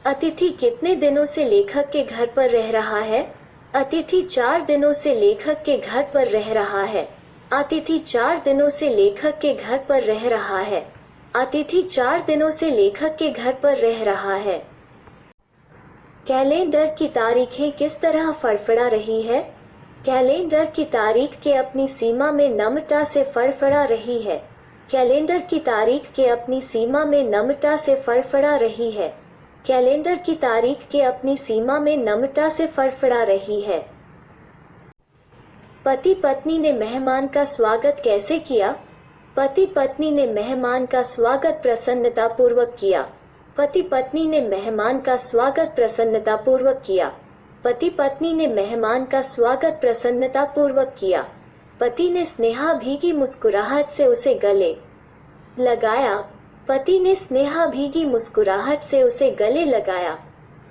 अतिथि कितने दिनों से लेखक के घर पर रह रहा है? अतिथि 4 दिनों से लेखक के घर पर रह रहा है। अतिथि 4 दिनों से लेखक के घर पर रह रहा है। अतिथि 4 दिनों से लेखक के घर पर रह रहा है। कैलेंडर की तारीखें किस तरह फड़फड़ा रही है? कैलेंडर की तारीख के अपनी सीमा में नम्रता से फड़फड़ा रही है। कैलेंडर की तारीख के अपनी सीमा में नम्रता से फड़फड़ा रही है। कैलेंडर की तारीख के अपनी सीमा में नम्रता से फड़फड़ा रही है। पति पत्नी ने मेहमान का स्वागत कैसे किया? पति पत्नी ने मेहमान का स्वागत प्रसन्नतापूर्वक किया। पति पत्नी ने मेहमान का स्वागत प्रसन्नतापूर्वक किया। पति पत्नी ने मेहमान का स्वागत प्रसन्नतापूर्वक किया। पति ने स्नेहा भीगी मुस्कुराहट से उसे गले लगाया। पति ने स्नेहा भीगी मुस्कुराहट से उसे गले लगाया।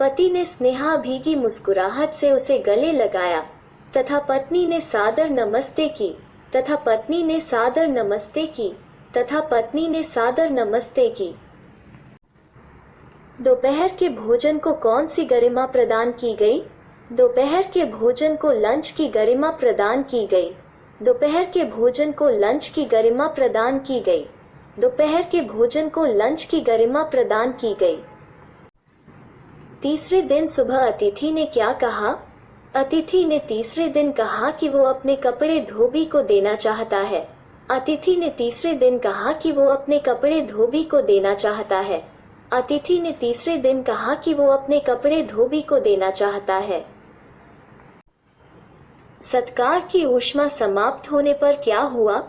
पति ने स्नेहा भीगी मुस्कुराहट से उसे गले लगाया तथा पत्नी ने सादर नमस्ते की। तथा पत्नी ने सादर नमस्ते की। तथा पत्नी ने सादर नमस्ते की। दोपहर के भोजन को कौन सी गरिमा प्रदान की गई? दोपहर के भोजन को लंच की गरिमा प्रदान की गई। दोपहर के भोजन को लंच की गरिमा प्रदान की गई। दोपहर के भोजन को लंच की गरिमा प्रदान की गई। तीसरे दिन सुबह अतिथि ने क्या कहा? अतिथि ने तीसरे दिन कहा कि वो अपने कपड़े धोबी को देना चाहता है। अतिथि ने तीसरे दिन कहा कि वो अपने कपड़े धोबी को देना चाहता है। अतिथि ने तीसरे दिन कहा कि वो अपने कपड़े धोबी को देना चाहता है। सत्कार की ऊष्मा समाप्त होने पर क्या हुआ?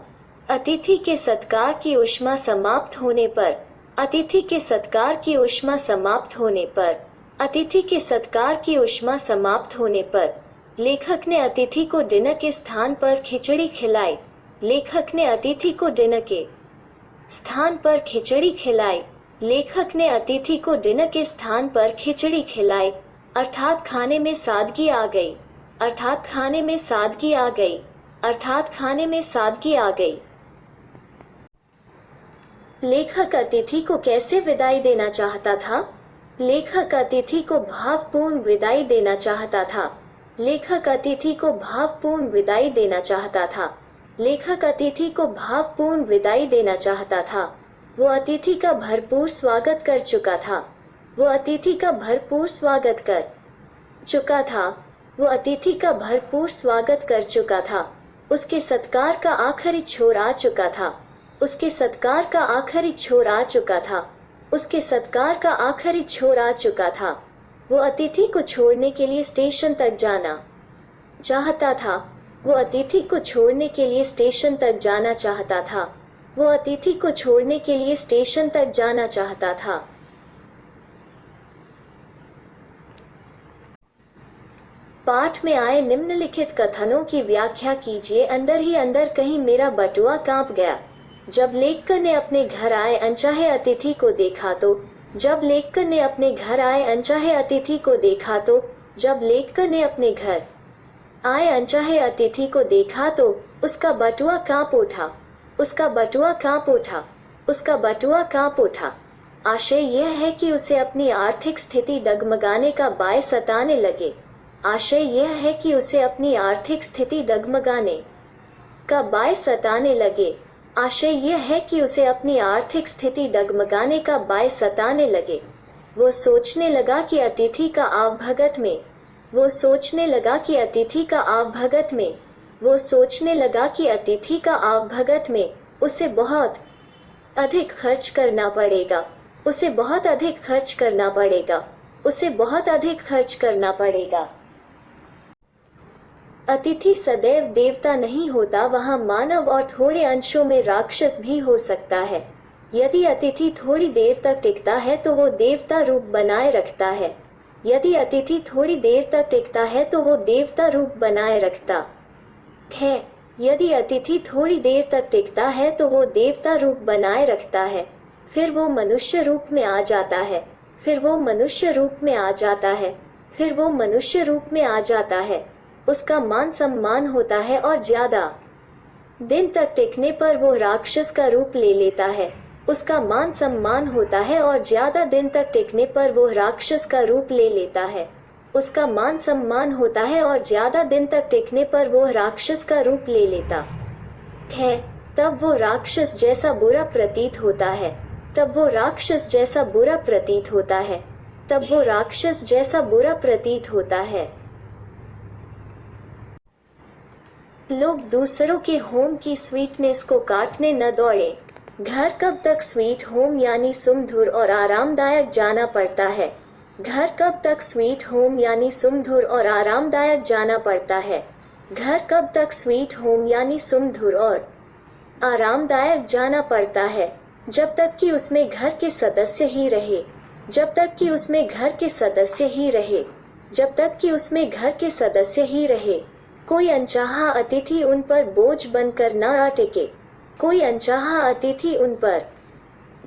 अतिथि के सत्कार की ऊष्मा समाप्त होने पर। अतिथि के सत्कार की ऊष्मा समाप्त होने पर। अतिथि के सत्कार की ऊष्मा समाप्त होने पर लेखक ने अतिथि को डिनर के स्थान पर खिचड़ी खिलाई। लेखक ने अतिथि को डिनर के स्थान पर खिचड़ी खिलाई। लेखक ने अतिथि को डिनर के स्थान पर खिचड़ी खिलाई। अर्थात खाने में सादगी आ गई। अर्थात खाने में सादगी आ गई। अर्थात खाने में सादगी आ गई। लेखक अतिथि को कैसे विदाई देना चाहता था? लेखक अतिथि को भावपूर्ण विदाई देना चाहता था। लेखक अतिथि को भावपूर्ण विदाई देना चाहता था। लेखक अतिथि को भावपूर्ण विदाई देना चाहता था। वो अतिथि का भरपूर स्वागत कर चुका था। वो अतिथि का भरपूर स्वागत कर चुका था। वो अतिथि का भरपूर स्वागत कर चुका था। उसके सत्कार का आखिरी छोर आ चुका था। उसके सत्कार का आखिरी छोर आ चुका था। उसके सत्कार का आखिरी छोर आ चुका था। वो अतिथि को छोड़ने के लिए स्टेशन तक जाना चाहता था। वो अतिथि को छोड़ने के लिए स्टेशन तक जाना चाहता था। वो अतिथि को छोड़ने के लिए स्टेशन तक जाना चाहता था। पाठ में आए निम्नलिखित कथनों की व्याख्या कीजिए। अंदर ही अंदर कहीं मेरा बटुआ कांप गया जब लेखक ने अपने घर आए अनचाहे अतिथि को देखा तो। जब लेखक ने अपने घर आए अनचाहे अतिथि को देखा तो। जब लेखक ने अपने घर आए अनचाहे अतिथि को देखा तो उसका बटुआ कांप उठा। उसका बटुआ कांप उठा। उसका बटुआ कांप उठा। आशय यह है कि उसे अपनी आर्थिक स्थिति डगमगाने का बायस सताने लगे। आशय यह है कि उसे अपनी आर्थिक स्थिति डगमगाने का बायस सताने लगे। आशय यह है कि उसे अपनी आर्थिक स्थिति डगमगाने का बायस सताने लगे। वो सोचने लगा कि अतिथि का आवभगत में। वो सोचने लगा कि अतिथि का आवभगत में। वो सोचने लगा कि अतिथि का आवभगत में उसे बहुत अधिक खर्च करना पड़ेगा। उसे बहुत अधिक खर्च करना पड़ेगा। उसे बहुत अधिक खर्च करना पड़ेगा। अतिथि सदैव देवता नहीं होता, वहाँ मानव और थोड़े अंशों में राक्षस भी हो सकता है। यदि अतिथि थोड़ी देर तक टिकता है तो वो देवता रूप बनाए रखता है। यदि अतिथि थोड़ी देर तक टिकता है तो वो देवता रूप बनाए रखता है। यदि अतिथि थोड़ी देर तक टिकता है तो वो देवता रूप बनाए रखता है। फिर वो मनुष्य रूप में आ जाता है। फिर वो मनुष्य रूप में आ जाता है। फिर वो मनुष्य रूप में आ जाता है। उसका मान सम्मान होता है और ज्यादा दिन तक टिकने पर वो राक्षस का रूप ले लेता है। उसका मान सम्मान होता है और ज्यादा दिन तक टिकने पर वो राक्षस का रूप ले लेता है। उसका मान सम्मान होता है और ज्यादा दिन तक टिकने पर वो राक्षस का रूप ले लेता है। तब वो राक्षस जैसा बुरा प्रतीत होता है। तब वो राक्षस जैसा बुरा प्रतीत होता है। तब वो राक्षस जैसा बुरा प्रतीत होता है। लोग दूसरों के होम की स्वीटनेस को काटने न दौड़े। घर कब तक स्वीट होम यानी सुमधुर और आरामदायक जाना पड़ता है। घर कब तक स्वीट होम यानी सुमधुर और आरामदायक जाना पड़ता है। घर कब तक स्वीट होम यानी सुमधुर और आरामदायक जाना पड़ता है। जब तक कि उसमें घर के सदस्य ही रहे। जब तक कि उसमें घर के सदस्य ही रहे। जब तक कि उसमें घर के सदस्य ही रहे। कोई अनचाहा अतिथि उन पर बोझ बनकर न आ टिके। कोई अनचाहा अतिथि उन पर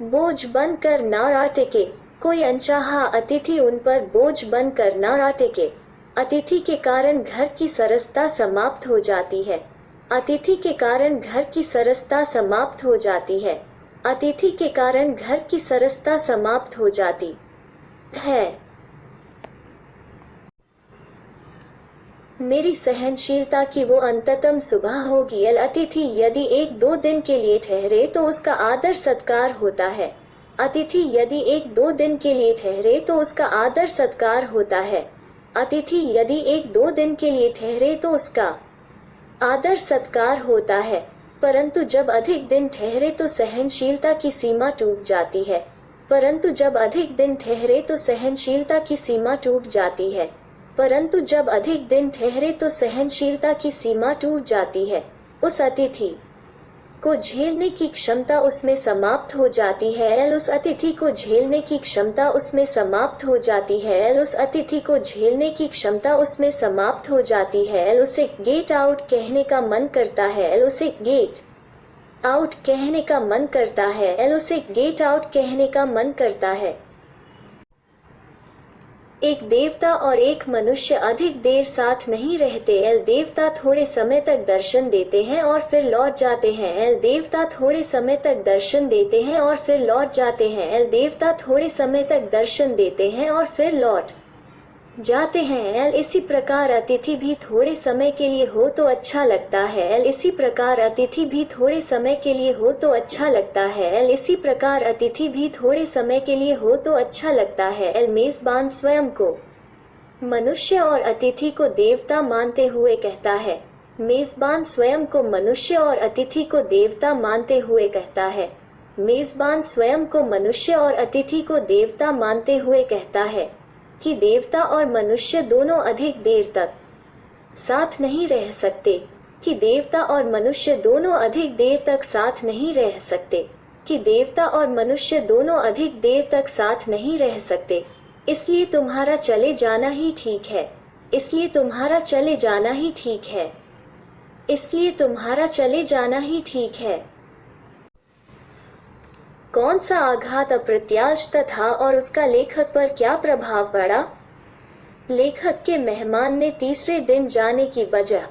बोझ बनकर न आ टिके। कोई अनचाहा अतिथि उन पर बोझ बनकर न आ टिके। अतिथि के कारण घर की सरसता समाप्त हो जाती है। अतिथि के कारण घर की सरसता समाप्त हो जाती है। अतिथि के कारण घर की सरसता समाप्त हो जाती है। मेरी सहनशीलता की वो अंततम सुबह होगी। अतिथि यदि 1-2 दिन के लिए ठहरे तो उसका आदर सत्कार होता है। अतिथि यदि 1-2 दिन के लिए ठहरे तो उसका आदर सत्कार होता है। अतिथि यदि 1-2 दिन के लिए ठहरे तो उसका आदर सत्कार होता है। परंतु जब अधिक दिन ठहरे तो सहनशीलता की सीमा टूट जाती है। परंतु जब अधिक दिन ठहरे तो सहनशीलता की सीमा टूट जाती है। परंतु जब अधिक दिन ठहरे तो सहनशीलता की सीमा टूट जाती है। उस अतिथि को झेलने की क्षमता उसमें समाप्त हो जाती है। उस अतिथि को झेलने की क्षमता उसमें समाप्त हो जाती है। उस अतिथि को झेलने की क्षमता उसमें समाप्त हो जाती है। उसे गेट आउट कहने का मन करता है। उसे गेट आउट कहने का मन करता है। उसे गेट आउट कहने का मन करता है। एक देवता और एक मनुष्य अधिक देर साथ नहीं रहते। देवता थोड़े समय तक दर्शन देते हैं और फिर लौट जाते हैं। देवता थोड़े समय तक दर्शन देते हैं और फिर लौट जाते हैं। देवता थोड़े समय तक दर्शन देते हैं और फिर लौट जाते हैं। इसी प्रकार अतिथि भी थोड़े समय के लिए हो तो अच्छा लगता है। इसी प्रकार अतिथि भी थोड़े समय के लिए हो तो अच्छा लगता है। इसी प्रकार अतिथि भी थोड़े समय के लिए हो तो अच्छा लगता है। मेजबान स्वयं को मनुष्य और अतिथि को देवता मानते हुए कहता है। मेजबान स्वयं को मनुष्य और अतिथि को देवता मानते हुए कहता है। मेजबान स्वयं को मनुष्य और अतिथि को देवता मानते हुए कहता है कि देवता और मनुष्य दोनों अधिक देर तक साथ नहीं रह सकते। कि देवता और मनुष्य दोनों अधिक देर तक साथ नहीं रह सकते। कि देवता और मनुष्य दोनों अधिक देर तक साथ नहीं रह सकते। इसलिए तुम्हारा चले जाना ही ठीक है। इसलिए तुम्हारा चले जाना ही ठीक है। इसलिए तुम्हारा चले जाना ही ठीक है। कौन सा आघात अप्रत्याशित था और उसका लेखक पर क्या प्रभाव पड़ा। लेखक के मेहमान ने तीसरे दिन जाने की वजह।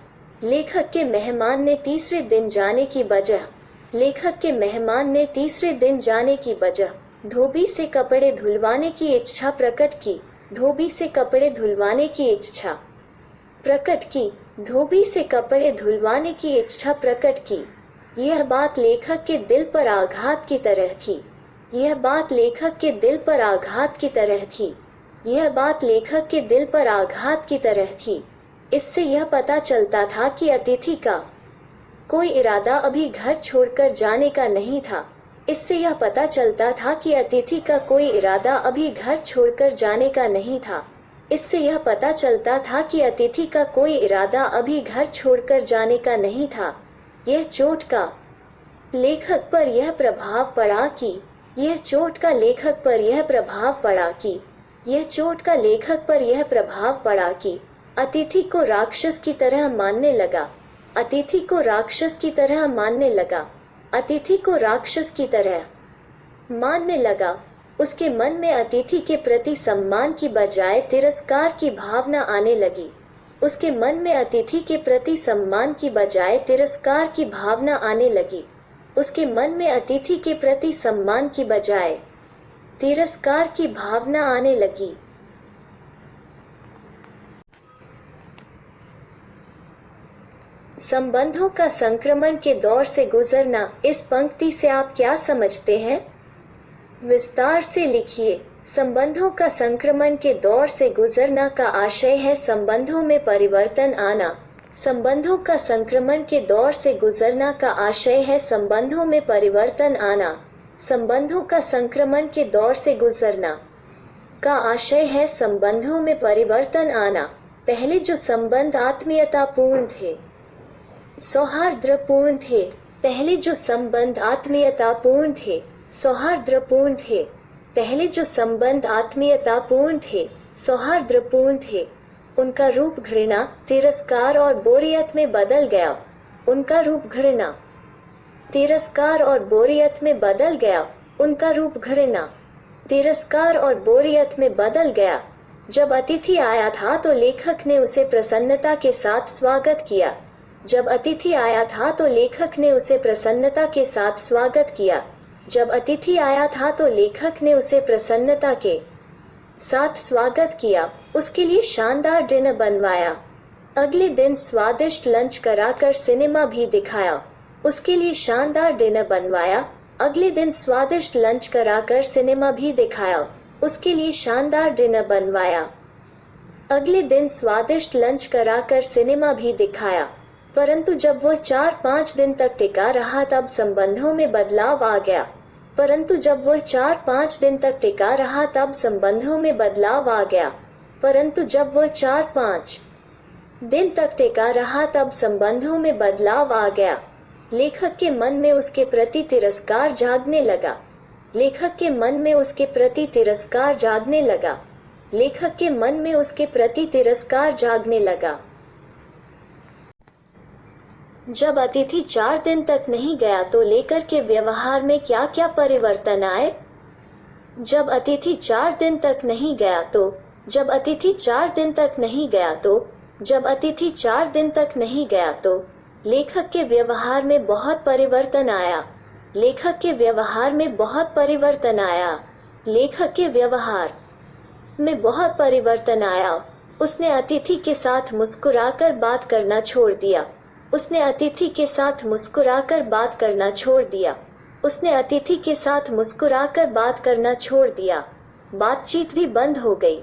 लेखक के मेहमान ने तीसरे दिन जाने की वजह। लेखक के मेहमान ने तीसरे दिन जाने की वजह धोबी से कपड़े धुलवाने की इच्छा प्रकट की। धोबी से कपड़े धुलवाने की इच्छा प्रकट की। धोबी से कपड़े धुलवाने की इच्छा प्रकट की। यह बात लेखक के दिल पर आघात की तरह थी। यह बात लेखक के दिल पर आघात की तरह थी। यह बात लेखक के दिल पर आघात की तरह थी। इससे यह पता चलता था कि अतिथि का कोई इरादा अभी घर छोड़कर जाने का नहीं था। इससे यह पता चलता था कि अतिथि का कोई इरादा अभी घर छोड़कर जाने का नहीं था। इससे यह पता चलता था कि अतिथि का कोई इरादा अभी घर छोड़कर जाने का नहीं था। यह चोट का लेखक पर यह प्रभाव पड़ा कि यह चोट का लेखक पर यह प्रभाव पड़ा कि यह चोट का लेखक पर यह प्रभाव पड़ा कि अतिथि को राक्षस की तरह मानने लगा। अतिथि को राक्षस की तरह मानने लगा। अतिथि को राक्षस की तरह मानने लगा। उसके मन में अतिथि के प्रति सम्मान की बजाय तिरस्कार की भावना आने लगी। उसके मन में अतिथि के प्रति सम्मान की बजाय तिरस्कार की भावना आने लगी। उसके मन में अतिथि के प्रति सम्मान की बजाय तिरस्कार की भावना आने लगी। संबंधों का संक्रमण के दौर से गुजरना, इस पंक्ति से आप क्या समझते हैं? विस्तार से लिखिए। संबंधों का संक्रमण के दौर से गुजरना का आशय है संबंधों में परिवर्तन आना। संबंधों का संक्रमण के दौर से गुजरना का आशय है संबंधों में परिवर्तन आना। संबंधों का संक्रमण के दौर से गुजरना का आशय है संबंधों में परिवर्तन आना। पहले जो संबंध आत्मीयतापूर्ण थे, सौहार्दपूर्ण थे, पहले जो संबंध आत्मीयतापूर्ण थे, सौहार्दपूर्ण थे, पहले जो संबंध आत्मीयतापूर्ण थे, सौहार्दपूर्ण थे, उनका रूप घृणा, तिरस्कार और बोरियत में बदल गया। उनका रूप घृणा, तिरस्कार और बोरियत में बदल गया। उनका रूप घृणा, तिरस्कार और बोरियत में बदल गया। जब अतिथि आया था तो लेखक ने उसे प्रसन्नता के साथ स्वागत किया। जब अतिथि आया था तो लेखक ने उसे प्रसन्नता के साथ स्वागत किया। जब अतिथि आया था तो लेखक ने उसे प्रसन्नता के साथ स्वागत किया। उसके लिए शानदार डिनर बनवाया। अगले दिन स्वादिष्ट लंच कराकर सिनेमा भी दिखाया। उसके लिए शानदार डिनर बनवाया। अगले दिन स्वादिष्ट लंच कराकर सिनेमा भी दिखाया। उसके लिए शानदार डिनर बनवाया। अगले दिन स्वादिष्ट लंच कराकर सिनेमा भी दिखाया। परंतु जब वह 4-5 दिन तक टिका रहा तब संबंधों में बदलाव आ गया। परंतु जब वह 4-5 दिन तक टिका रहा तब संबंधों में बदलाव आ गया। परंतु जब वह 4-5 दिन तक टिका रहा तब संबंधों में बदलाव आ गया। लेखक के मन में उसके प्रति तिरस्कार जागने लगा। लेखक के मन में उसके प्रति तिरस्कार जागने लगा। लेखक के मन में उसके प्रति तिरस्कार जागने लगा। जब अतिथि 4 दिन तक नहीं गया तो लेखक के व्यवहार में क्या क्या परिवर्तन आए? जब अतिथि 4 दिन तक नहीं गया तो जब अतिथि 4 दिन तक नहीं गया तो जब अतिथि 4 दिन तक नहीं गया तो लेखक के व्यवहार में बहुत परिवर्तन आया। लेखक के व्यवहार में बहुत परिवर्तन आया। लेखक के व्यवहार में बहुत परिवर्तन आया। उसने अतिथि के साथ मुस्कुराकर बात करना छोड़ दिया। उसने अतिथि के साथ मुस्कुराकर बात करना छोड़ दिया। उसने अतिथि के साथ मुस्कुराकर बात करना छोड़ दिया। बातचीत भी बंद हो गई।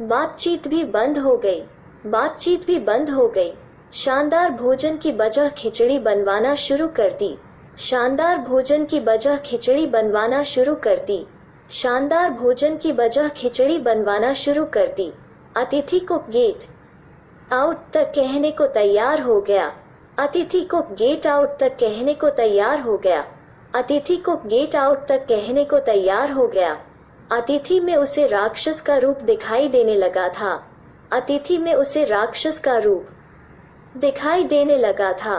बातचीत भी बंद हो गई। बातचीत भी बंद हो गई। शानदार भोजन की बजाय खिचड़ी बनवाना शुरू कर दी। शानदार भोजन की बजाय खिचड़ी बनवाना शुरू कर दी। शानदार भोजन की बजाय खिचड़ी बनवाना शुरू कर दी। अतिथि को गेट आउट तक कहने को तैयार हो गया। अतिथि को गेट आउट तक कहने को तैयार हो गया। अतिथि को गेट आउट तक कहने को तैयार हो गया। अतिथि में उसे राक्षस का रूप दिखाई देने लगा था। अतिथि में उसे राक्षस का रूप दिखाई देने लगा था।